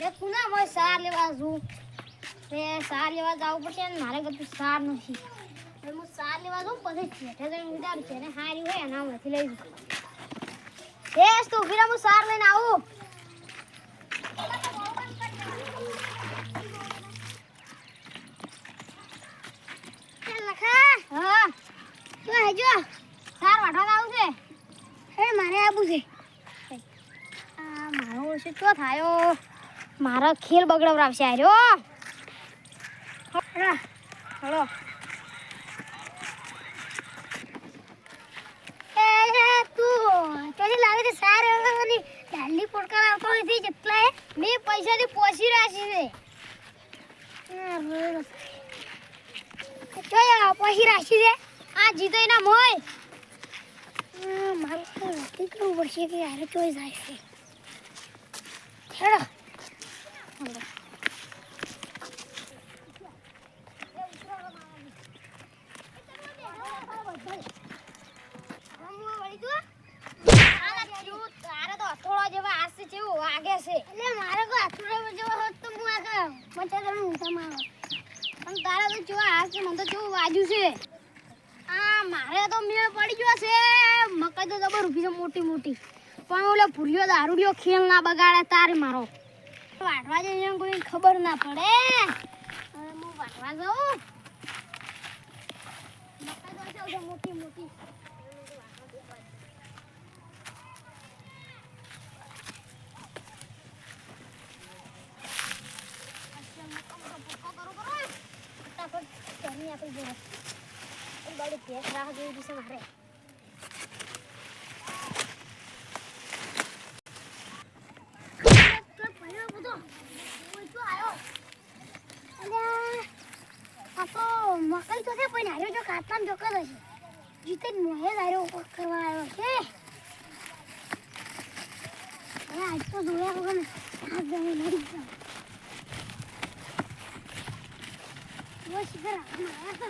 એ કુના મોય સાર લેવા છું તે સાર લેવા જાવ પડશે ને મારે કતું સાર નથી હવે હું સાર લેવા જાઉં પછી જેઠે જઈને વિચારું છે ને હારી હોય એના માંથી લઈ જઉં તું ફીરા હું સાર લઈને આવું હા તો હેજો સાર વાઢવા આવું છે હે મારે આવું છે આ મારો ઓછો તો થાયો મારો ખેલ બગડવરાવશે આર્યો હળો એ તું ચોલી લાવે છે સાર ની લાલી પોટકા આવતો નથી જેટલા મે પૈસાથી પોસી રાશી છે જોયા પોસી રાશી છે આ જીતો એના મોય મારું તો નક્કી કરવું પડશે કે યાર ચોઈ જાય છે હેડો મોટી પણ ઓલો ભૂલ્યો દારૂડિયો ખેલ ના બગાડે તારે મારો વાટવા જઈને કોઈ ખબર ના પડે હવે હું વાટવા જાઉં મકાઈ તો મોટી મકાઈ તો છે પણ હાર્યો જો કાતલામ જોકર હશે જીતે મોહે હાર્યો કરવા આવ્યો છે આજ તો જોયા વગર આ જમી લડી ગયો वो शिखर आया था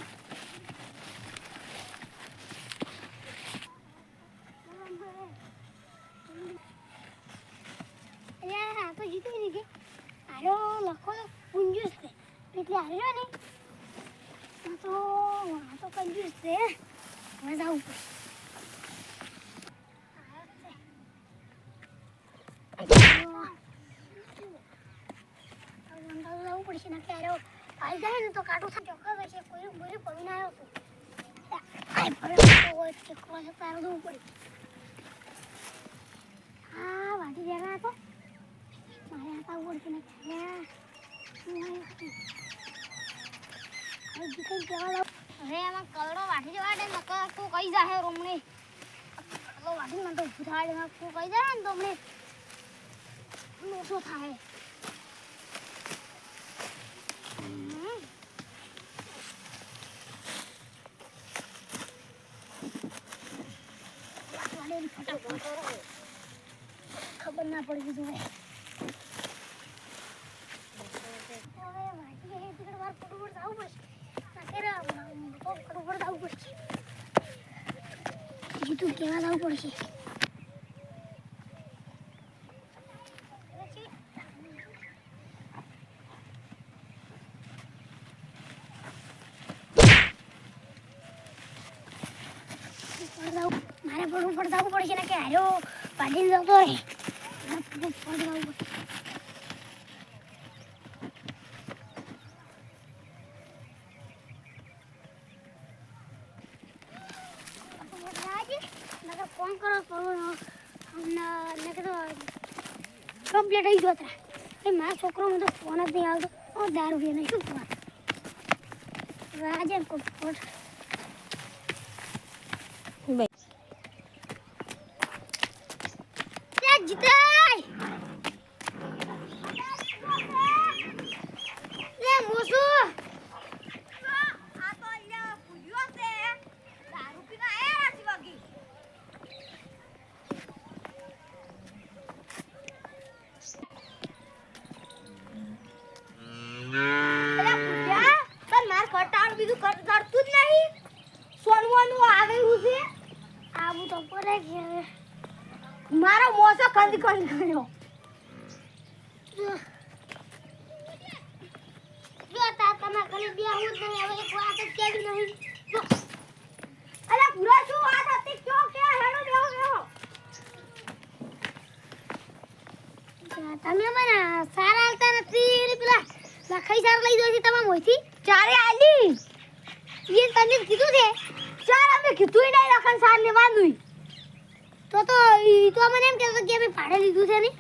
यार तो जीते नहीं के आरो लखो कंजूस थे એટલે આર્યો ને તો વહાં તો કંજૂસ છે મજા આવું પડશે ના કે આર્યો आई जाए ना तो काटो था चौका वैसे कोई बुरी पड़ी ना आयो तो आई पड़े तो वो चक्कर से तार दो ऊपर हां वाटी जगह तो मारे आता ऊपर के ना आई दिखाई जगह अरे हम कलड़ो वाटी जवा दे नक को कई जा है रोमने तो वाटी में तो बुधाड़े में को कई जा ने तो हमने लोसो था है खबर ना पड़ेगी तुम्हें अरे वाटी है तिकड़ बार फटोफट जाऊ बस ना तेरा तो फटोफट जाऊ बस जी तू केवा जाऊ पड़શે मारे फटोफट जाऊ पड़શે ना કે હાર્યો પાડીને જતો રે फोन करो कंप्लीट ही जोता मैं छोकरो में तो फोन ज नहीं आवतो और दारू पीने शू राजन को फोट જીતાય લે મોસુ આ તો અહીંયા ભૂલ્યો છે દારૂ પીને આયા રાતી વાગી અલા ભૂલ્યા તન માર કટાળ બીજું કરતું જ નહીં સોનવાનું આવે હું છે આવું તો પડે કે મારો મોસો ખંડી કર્યો તમારા ઘરે બે આવું જ નહીં હવે એક વાત જ કેવી નહીં અલા પૂરા શું વાત હતી ક્યો કે હેડો બેહો તમે મને સારા હાલતા નથી ને પેલા લખાઈ સાર લઈ જશે તમારા મોઈથી ચારે આલી એ તને કીધું છે ચાર અમે કીધું નહીં લખન સાર લેવાનું તો ઈ તો મને એમ કહેતો કે અમે ભાડે લીધું છે ને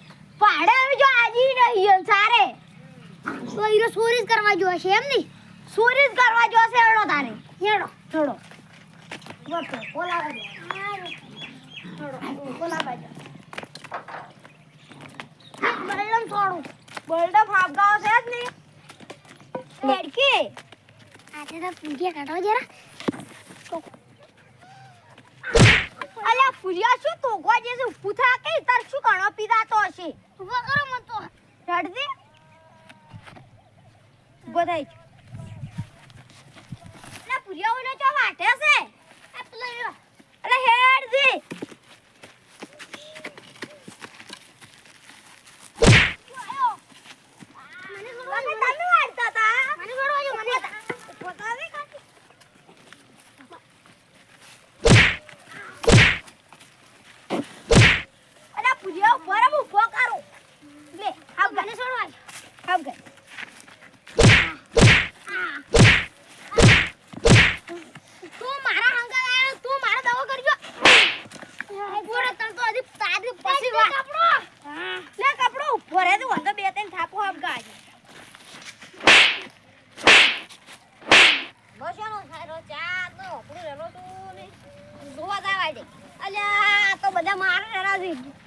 ભાડે અમે જો આજી નહીં સારે તો ઈરો ચોરી જ કરવા જો છે એમ નહીં ચોરી જ કરવા જો છે હેડો તારે હેડો થોડો વટો બોલા બાજુ થોડો બોલા બાજુ બલડમ થોડું બલડમ ફાફગાવ છે જ નહીં લડકી આજે તો પૂજ્યા કાઢો જરા અલ્યા પૂજ્યા શું તોગવા જે છે પૂથા કે તાર શું ઘણો પીધાતો હશે ઉભો કરો મત તો રડ દે ગોદાઈ ના પૂજ્યા ઓને તો વાટે છે આ પેલો અરે હેડ દે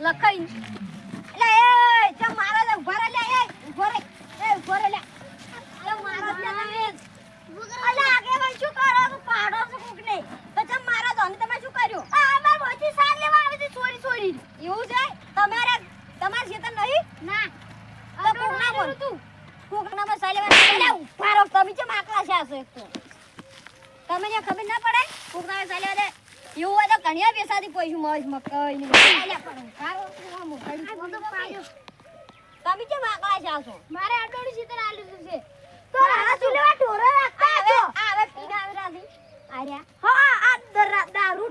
લખાઈ એટલે એ ચમ મારા લે ઉભા રે લે એ ઉભા રે લે અરે મારા લે અલે આગે વન શું કરો તું પાડો છો કુક ને તો ચમ મારા દોન તમે શું કર્યું આ અમાર મોચી સાર લેવા આવે છે ચોરી એવું છે તમારે તમાર ખેતર નહીં ના તો કુક ના બોલ તું કુક ના માં સાર લેવા લે ઉભા રહો તમે ચમ આકલા છે આસો એક તો તમે ને ખબર ના પડે કુક ના સાર લેવા દે એવું હોય તો કણિયા બેસાથી પૈસું મજ મકઈ ને આલ્યા પડે સારો મો ગડી તો પાયો તમે કેમ આકળા જાશો મારે આટોડી સીતર આલ્યું છે તો આ સુલેવા ઢોરા રાખતા છો આવે પીના આવે રાધી આર્યા હા આ દારૂ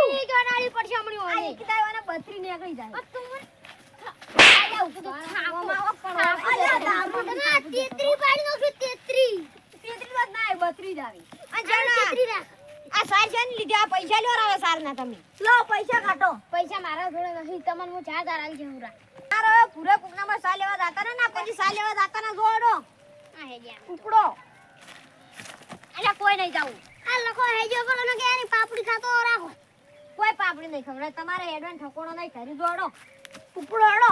ઈ ગણાળી પડશે હમણી ઓને આ કીધાવાના બત્રી ને ગઈ જાય તું મને આયા ઉપર તો છાવો માવો કરો અલ્યા દારૂ ના 33 પાડી નો 33 વાત ના 32 જ આવી આ જણા 33 રાખ આ સાર છે ને લીધે આ પૈસા લ્યો રાવે સાર ના તમે લો પૈસા કાટો પૈસા મારા જોડે નથી તમને હું 4000 આલી જઉં રા મારો પૂરા કુકનામાં સાર લેવા જાતા ના પછી સાર લેવા જાતા ના જોડો આ હે ગયા ઉપડો અલ્યા કોઈ નહીં જાવું આ લખો હેજો બોલો ને કે એની પાપડી ખાતો રાખો કોઈ પાપડી નહીં ખવડે તમારે હેડવાન ઠકોણો નહીં કરી જોડો ઉપડો હેડો